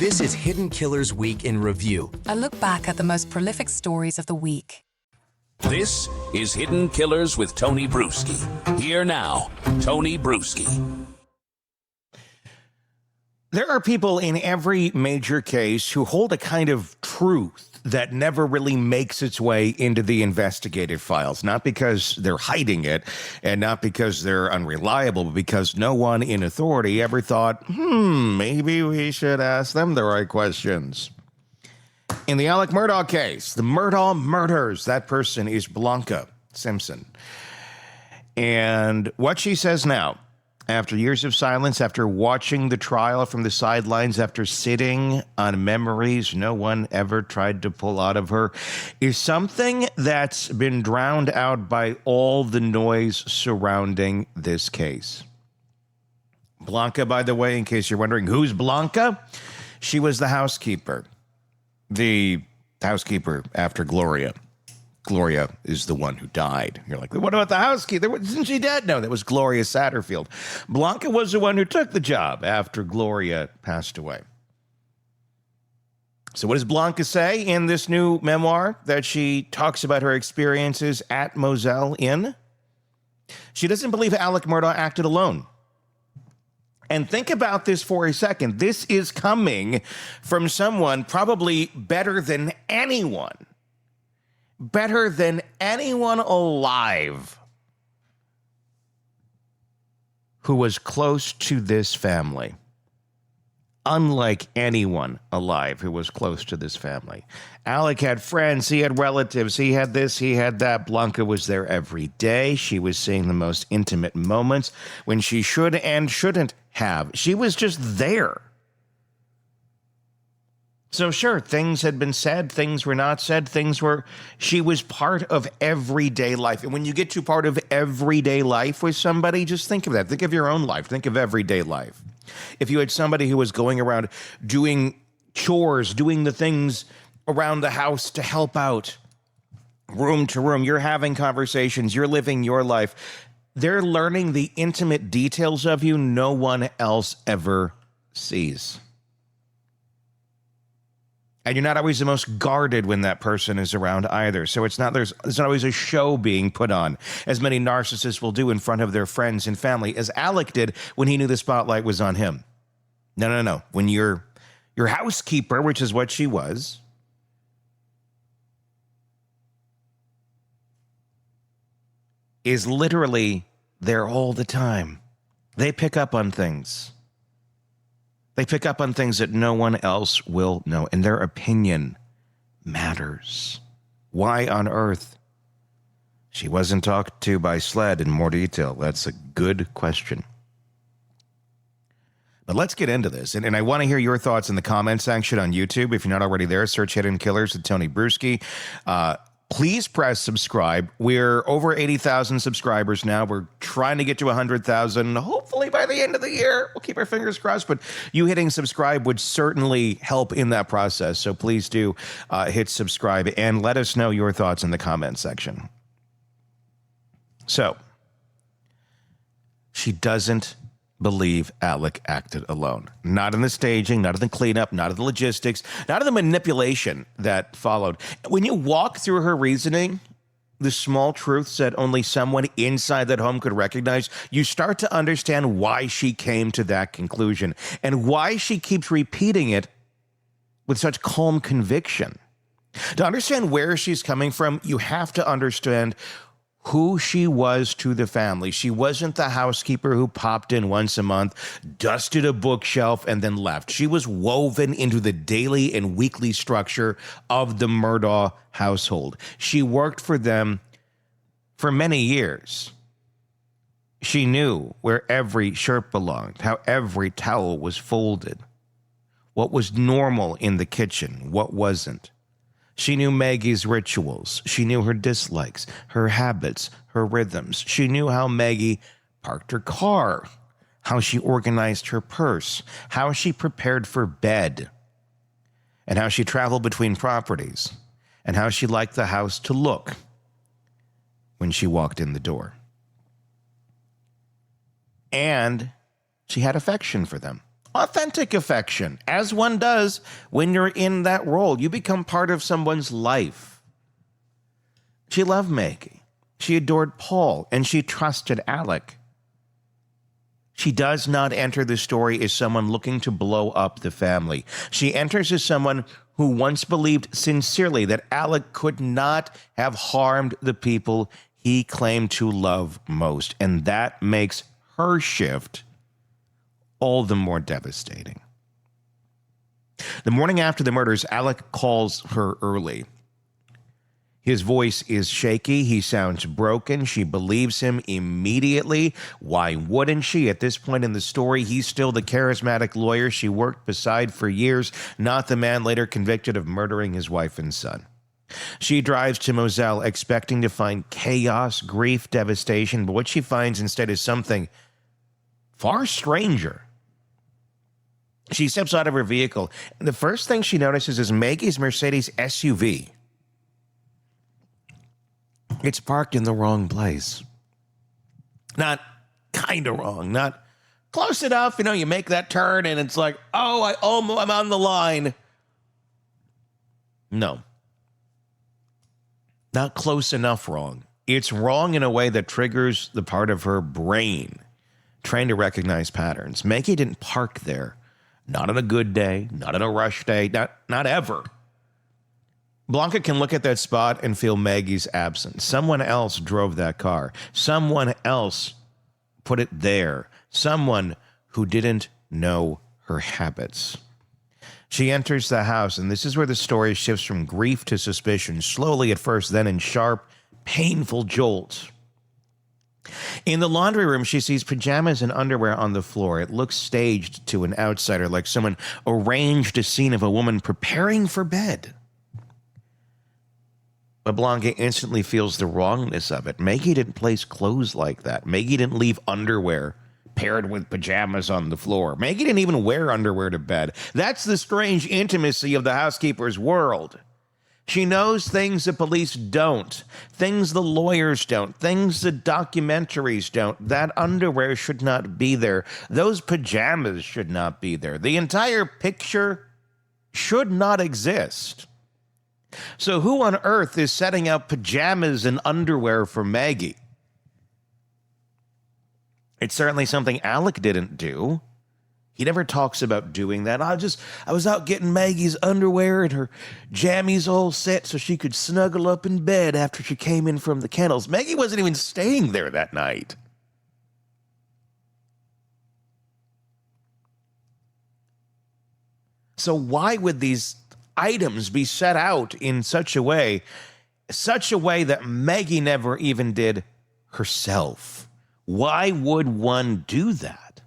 This is Hidden Killers Week in Review. A look back at the most prolific stories of the week. This is Hidden Killers with Tony Brueski. Here now, Tony Brueski. There are people in every major case who hold a kind of truth that never really makes its way into the investigative files, not because they're hiding it and not because they're unreliable, but because no one in authority ever thought, maybe we should ask them the right questions. In the Alec Murdaugh case, the Murdaugh murders, that person is Blanca Simpson. And what she says now, after years of silence, after watching the trial from the sidelines, after sitting on memories no one ever tried to pull out of her, is something that's been drowned out by all the noise surrounding this case. Blanca, by the way, in case you're wondering, who's Blanca? She was the housekeeper. The housekeeper after Gloria. Gloria is the one who died. You're like, what about the housekeeper? Isn't she dead? No, that was Gloria Satterfield. Blanca was the one who took the job after Gloria passed away. So what does Blanca say in this new memoir that she talks about her experiences at Moselle in? She doesn't believe Alec Murdaugh acted alone. And think about this for a second. This is coming from someone probably better than anyone alive who was close to this family. Unlike anyone alive who was close to this family. Alec had friends, he had relatives, he had this, he had that. Blanca was there every day. She was seeing the most intimate moments when she should and shouldn't have. She was just there. So sure, things had been said, things were not said, she was part of everyday life. And when you get to part of everyday life with somebody, just think of that. Think of your own life. Think of everyday life. If you had somebody who was going around doing chores, doing the things around the house to help out, room to room, you're having conversations, you're living your life, they're learning the intimate details of you no one else ever sees. And you're not always the most guarded when that person is around either. So there's not always a show being put on, as many narcissists will do in front of their friends and family, as Alec did when he knew the spotlight was on him. No. When your housekeeper, which is what she was, is literally there all the time. They pick up on things. They pick up on things that no one else will know, and their opinion matters. Why on earth she wasn't talked to by SLED in more detail? That's a good question. But let's get into this, and I want to hear your thoughts in the comment section on YouTube. If you're not already there, search Hidden Killers with Tony Brueski. Please press subscribe. We're over 80,000 subscribers now. We're trying to get to 100,000, hopefully by the end of the year. We'll keep our fingers crossed, but you hitting subscribe would certainly help in that process. So please do hit subscribe and let us know your thoughts in the comment section. So, she doesn't believe Alec acted alone. Not in the staging, not in the cleanup, not in the logistics, not in the manipulation that followed. When you walk through her reasoning, the small truths that only someone inside that home could recognize, you start to understand why she came to that conclusion and why she keeps repeating it with such calm conviction. To understand where she's coming from, you have to understand who she was to the family. She wasn't the housekeeper who popped in once a month, dusted a bookshelf, and then left. She was woven into the daily and weekly structure of the Murdaugh household. She worked for them for many years. She knew where every shirt belonged, how every towel was folded, what was normal in the kitchen, what wasn't. She knew Maggie's rituals. She knew her dislikes, her habits, her rhythms. She knew how Maggie parked her car, how she organized her purse, how she prepared for bed, and how she traveled between properties, and how she liked the house to look when she walked in the door. And she had affection for them. authentic affection, as one does when you're in that role. You become part of someone's life. She loved Maggie. She adored Paul, and she trusted Alec. She does not enter the story as someone looking to blow up the family. She enters as someone who once believed sincerely that Alec could not have harmed the people he claimed to love most. And that makes her shift all the more devastating. The morning after the murders, Alec calls her early. His voice is shaky. He sounds broken. She believes him immediately. Why wouldn't she? At this point in the story, he's still the charismatic lawyer she worked beside for years, not the man later convicted of murdering his wife and son. She drives to Moselle expecting to find chaos, grief, devastation, but what she finds instead is something far stranger. She steps out of her vehicle, and the first thing she notices is Maggie's Mercedes SUV. It's parked in the wrong place. Not kind of wrong, not close enough. You know, you make that turn and it's like, oh, I'm on the line. No. Not close enough wrong. It's wrong in a way that triggers the part of her brain trained to recognize patterns. Maggie didn't park there. Not on a good day, not on a rush day, not ever. Blanca can look at that spot and feel Maggie's absence. Someone else drove that car. Someone else put it there. Someone who didn't know her habits. She enters the house, and this is where the story shifts from grief to suspicion, slowly at first, then in sharp, painful jolts. In the laundry room, she sees pajamas and underwear on the floor. It looks staged to an outsider, like someone arranged a scene of a woman preparing for bed. But Blanca instantly feels the wrongness of it. Maggie didn't place clothes like that. Maggie didn't leave underwear paired with pajamas on the floor. Maggie didn't even wear underwear to bed. That's the strange intimacy of the housekeeper's world. She knows things the police don't, things the lawyers don't, things the documentaries don't. That underwear should not be there. Those pajamas should not be there. The entire picture should not exist. So who on earth is setting out pajamas and underwear for Maggie? It's certainly something Alec didn't do. He never talks about doing that. I was out getting Maggie's underwear and her jammies all set so she could snuggle up in bed after she came in from the kennels. Maggie wasn't even staying there that night. So why would these items be set out in such a way that Maggie never even did herself? Why would one do that?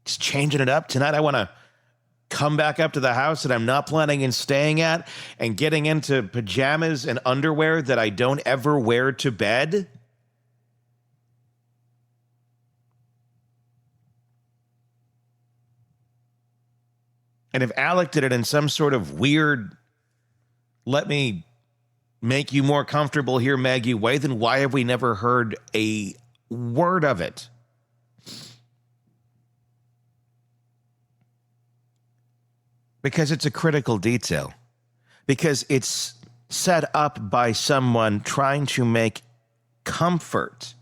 Just changing it up. Tonight I want to come back up to the house that I'm not planning on staying at and getting into pajamas and underwear that I don't ever wear to bed. And if Alec did it in some sort of weird, let me make you more comfortable here, Maggie, way, then why have we never heard a word of it? Because it's a critical detail. Because it's set up by someone trying to make comfort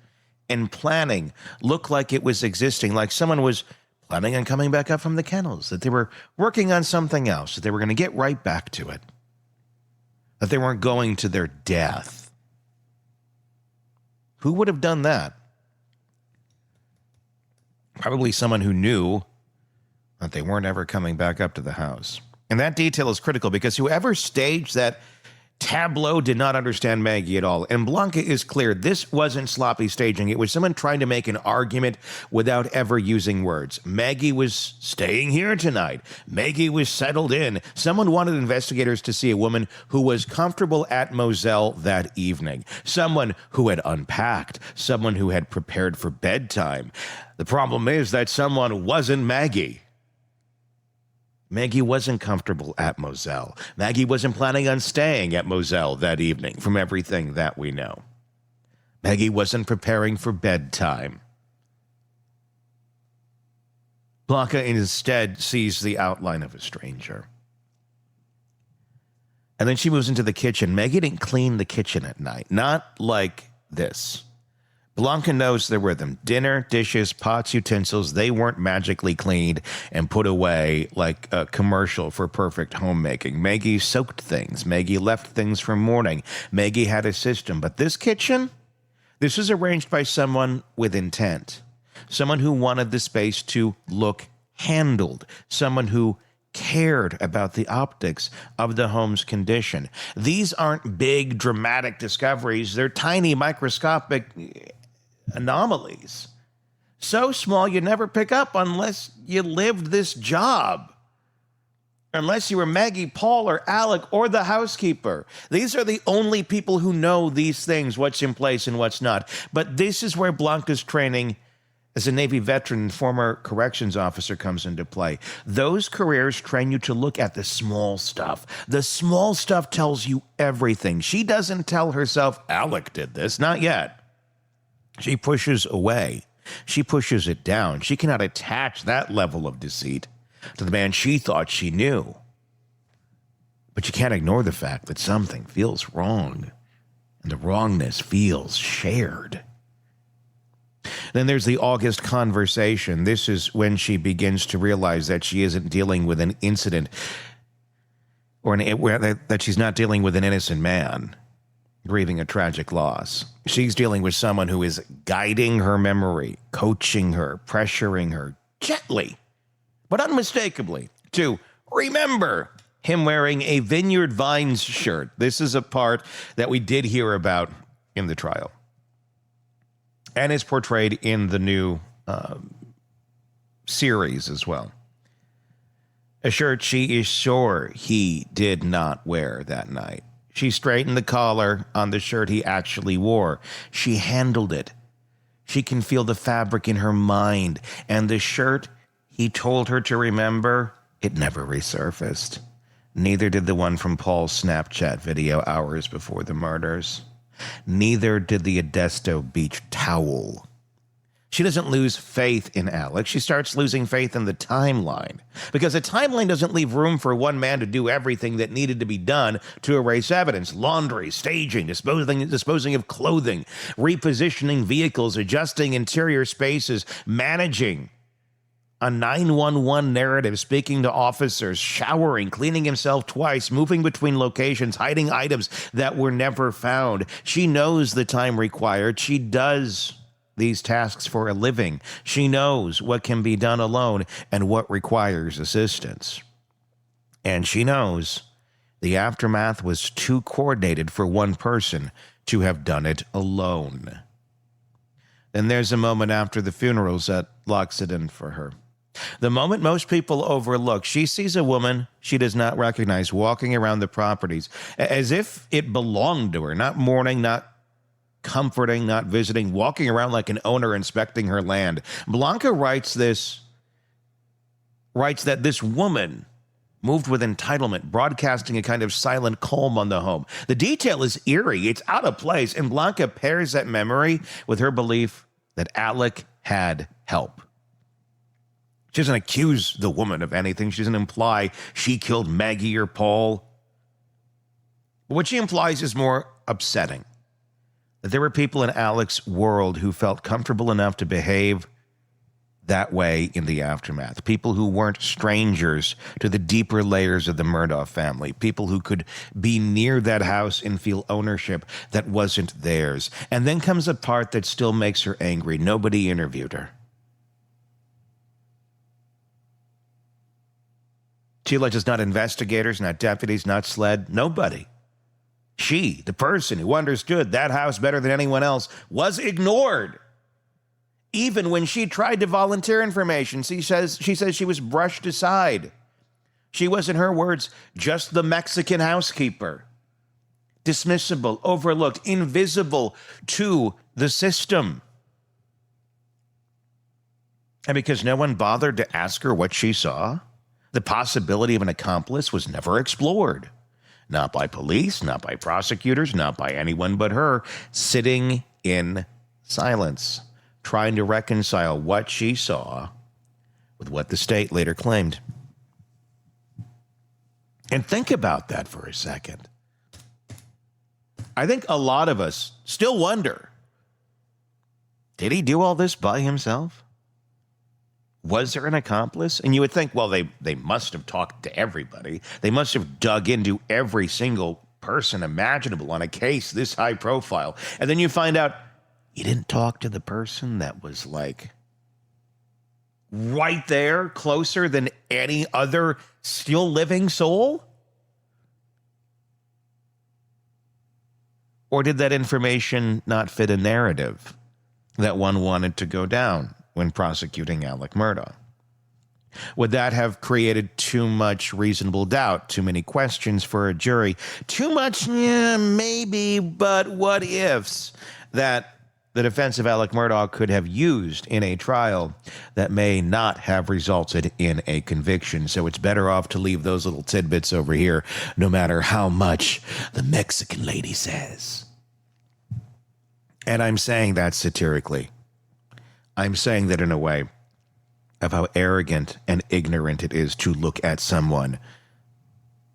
and planning look like it was existing, like someone was planning on coming back up from the kennels, that they were working on something else, that they were going to get right back to it, that they weren't going to their death. Who would have done that? Probably someone who knew that they weren't ever coming back up to the house. And that detail is critical because whoever staged that tableau did not understand Maggie at all. And Blanca is clear. This wasn't sloppy staging. It was someone trying to make an argument without ever using words. Maggie was staying here tonight. Maggie was settled in. Someone wanted investigators to see a woman who was comfortable at Moselle that evening. Someone who had unpacked. Someone who had prepared for bedtime. The problem is that someone wasn't Maggie. Maggie wasn't comfortable at Moselle. Maggie wasn't planning on staying at Moselle that evening, from everything that we know. Maggie wasn't preparing for bedtime. Blanca instead sees the outline of a stranger. And then she moves into the kitchen. Maggie didn't clean the kitchen at night. Not like this. Blanca knows the rhythm. Dinner, dishes, pots, utensils, they weren't magically cleaned and put away like a commercial for perfect homemaking. Maggie soaked things. Maggie left things from morning. Maggie had a system. But this kitchen, this was arranged by someone with intent. Someone who wanted the space to look handled. Someone who cared about the optics of the home's condition. These aren't big, dramatic discoveries. They're tiny, microscopic anomalies. So small you never pick up unless you lived this job. Unless you were Maggie, Paul, or Alec, or the housekeeper. These are the only people who know these things, what's in place and what's not. But this is where Blanca's training as a Navy veteran and former corrections officer comes into play. Those careers train you to look at the small stuff. The small stuff tells you everything. She doesn't tell herself, Alec did this. Not yet. She pushes away. She pushes it down. She cannot attach that level of deceit to the man she thought she knew. But you can't ignore the fact that something feels wrong, and the wrongness feels shared. Then there's the August conversation. This is when she begins to realize that she isn't dealing with an incident, or that she's not dealing with an innocent man grieving a tragic loss. She's dealing with someone who is guiding her memory, coaching her, pressuring her gently, but unmistakably, to remember him wearing a Vineyard Vines shirt. This is a part that we did hear about in the trial, and is portrayed in the new series as well. A shirt she is sure he did not wear that night. She straightened the collar on the shirt he actually wore. She handled it. She can feel the fabric in her mind. And the shirt he told her to remember, it never resurfaced. Neither did the one from Paul's Snapchat video hours before the murders. Neither did the Adesto Beach towel. She doesn't lose faith in Alex. She starts losing faith in the timeline. Because the timeline doesn't leave room for one man to do everything that needed to be done to erase evidence. Laundry, staging, disposing of clothing, repositioning vehicles, adjusting interior spaces, managing a 911 narrative, speaking to officers, showering, cleaning himself twice, moving between locations, hiding items that were never found. She knows the time required. She does these tasks for a living. She knows what can be done alone and what requires assistance. And she knows the aftermath was too coordinated for one person to have done it alone. Then there's a moment after the funerals that locks it in for her. The moment most people overlook, she sees a woman she does not recognize walking around the properties as if it belonged to her, not mourning, not comforting, not visiting, walking around like an owner inspecting her land. Blanca writes that this woman moved with entitlement, broadcasting a kind of silent calm on the home. The detail is eerie. It's out of place. And Blanca pairs that memory with her belief that Alec had help. She doesn't accuse the woman of anything. She doesn't imply she killed Maggie or Paul. But what she implies is more upsetting. That there were people in Alec's world who felt comfortable enough to behave that way in the aftermath. People who weren't strangers to the deeper layers of the Murdaugh family. People who could be near that house and feel ownership that wasn't theirs. And then comes a part that still makes her angry. Nobody interviewed her. She alleges not investigators, not deputies, not SLED, nobody. She, the person who understood that house better than anyone else, was ignored. Even when she tried to volunteer information, she says she was brushed aside. She was, in her words, just the Mexican housekeeper. Dismissible, overlooked, invisible to the system. And because no one bothered to ask her what she saw, the possibility of an accomplice was never explored. Not by police, not by prosecutors, not by anyone but her, sitting in silence, trying to reconcile what she saw with what the state later claimed. And think about that for a second. I think a lot of us still wonder, did he do all this by himself? Was there an accomplice? And you would think, well, they must have talked to everybody. They must have dug into every single person imaginable on a case this high profile. And then you find out you didn't talk to the person that was like right there, closer than any other still living soul? Or did that information not fit a narrative that one wanted to go down when prosecuting Alec Murdaugh? Would that have created too much reasonable doubt, too many questions for a jury? Too much, yeah, maybe, but what ifs that the defense of Alec Murdaugh could have used in a trial that may not have resulted in a conviction. So it's better off to leave those little tidbits over here, no matter how much the Mexican lady says. And I'm saying that satirically. I'm saying that in a way of how arrogant and ignorant it is to look at someone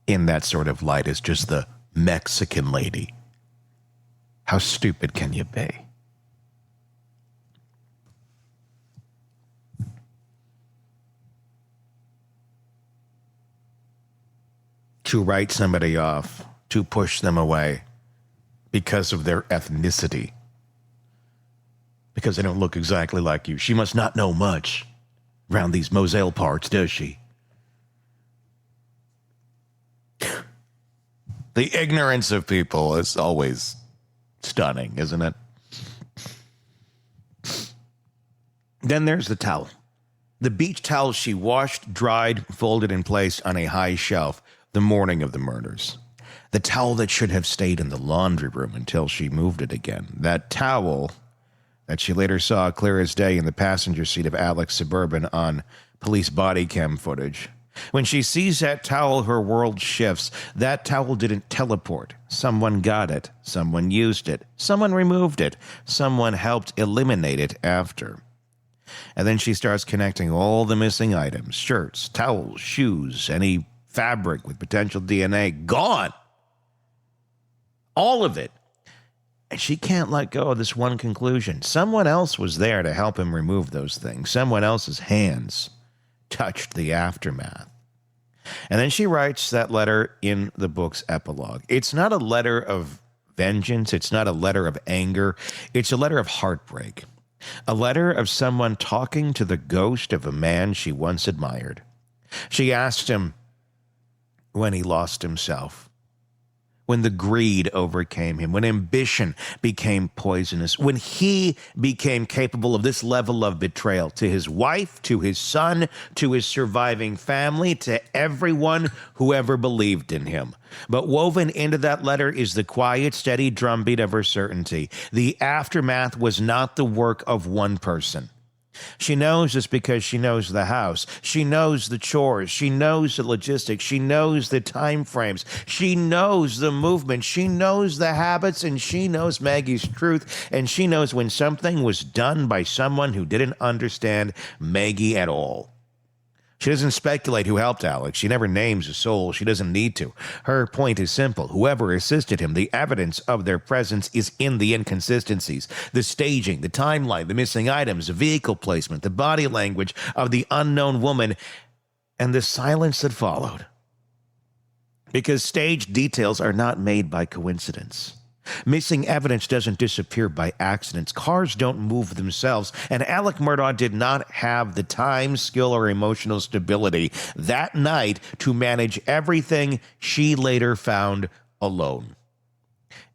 in that sort of light as just the Mexican lady. How stupid can you be? To write somebody off, to push them away because of their ethnicity, because they don't look exactly like you. She must not know much around these Moselle parts, does she? The ignorance of people is always stunning, isn't it? Then there's the towel. The beach towel she washed, dried, folded, and placed on a high shelf the morning of the murders. The towel that should have stayed in the laundry room until she moved it again. That towel that she later saw clear as day in the passenger seat of Alec's Suburban on police body cam footage. When she sees that towel, her world shifts. That towel didn't teleport. Someone got it. Someone used it. Someone removed it. Someone helped eliminate it after. And then she starts connecting all the missing items, shirts, towels, shoes, any fabric with potential DNA, gone. All of it. And she can't let go of this one conclusion. Someone else was there to help him remove those things. Someone else's hands touched the aftermath. And then she writes that letter in the book's epilogue. It's not a letter of vengeance. It's not a letter of anger. It's a letter of heartbreak. A letter of someone talking to the ghost of a man she once admired. She asked him when he lost himself, when the greed overcame him, when ambition became poisonous, when he became capable of this level of betrayal to his wife, to his son, to his surviving family, to everyone who ever believed in him. But woven into that letter is the quiet, steady drumbeat of her certainty. The aftermath was not the work of one person. She knows this because she knows the house. She knows the chores. She knows the logistics. She knows the time frames. She knows the movement. She knows the habits, and she knows Maggie's truth, and she knows when something was done by someone who didn't understand Maggie at all. She doesn't speculate who helped Alex. She never names a soul. She doesn't need to. Her point is simple. Whoever assisted him, the evidence of their presence is in the inconsistencies, the staging, the timeline, the missing items, the vehicle placement, the body language of the unknown woman, and the silence that followed. Because staged details are not made by coincidence. Missing evidence doesn't disappear by accidents. Cars don't move themselves. And Alec Murdaugh did not have the time, skill, or emotional stability that night to manage everything she later found alone.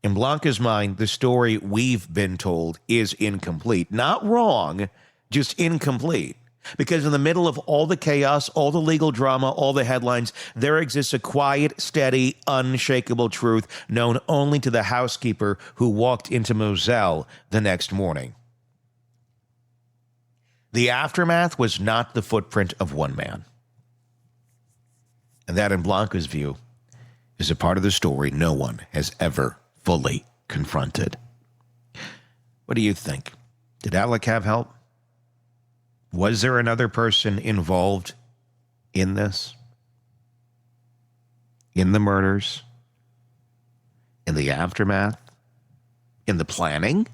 In Blanca's mind, the story we've been told is incomplete. Not wrong, just incomplete. Because in the middle of all the chaos, all the legal drama, all the headlines, there exists a quiet, steady, unshakable truth known only to the housekeeper who walked into Moselle the next morning. The aftermath was not the footprint of one man. And that, in Blanca's view, is a part of the story no one has ever fully confronted. What do you think? Did Alec have help? Was there another person involved in this? In the murders? In the aftermath? In the planning?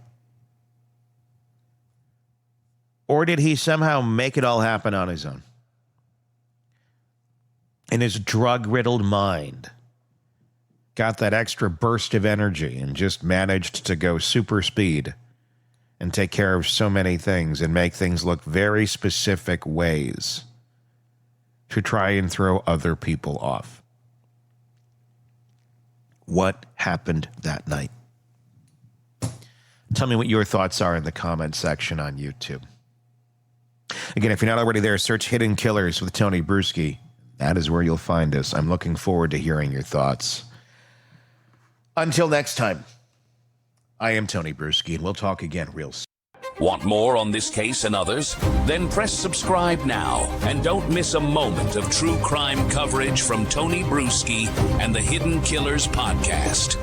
Or did he somehow make it all happen on his own? In his drug-riddled mind, got that extra burst of energy and just managed to go super speed and take care of so many things and make things look very specific ways to try and throw other people off. What happened that night? Tell me what your thoughts are in the comment section on YouTube. Again, if you're not already there, search Hidden Killers with Tony Brueski. That is where you'll find us. I'm looking forward to hearing your thoughts. Until next time, I am Tony Brueski, and we'll talk again real soon. Want more on this case and others? Then press subscribe now and don't miss a moment of true crime coverage from Tony Brueski and the Hidden Killers podcast.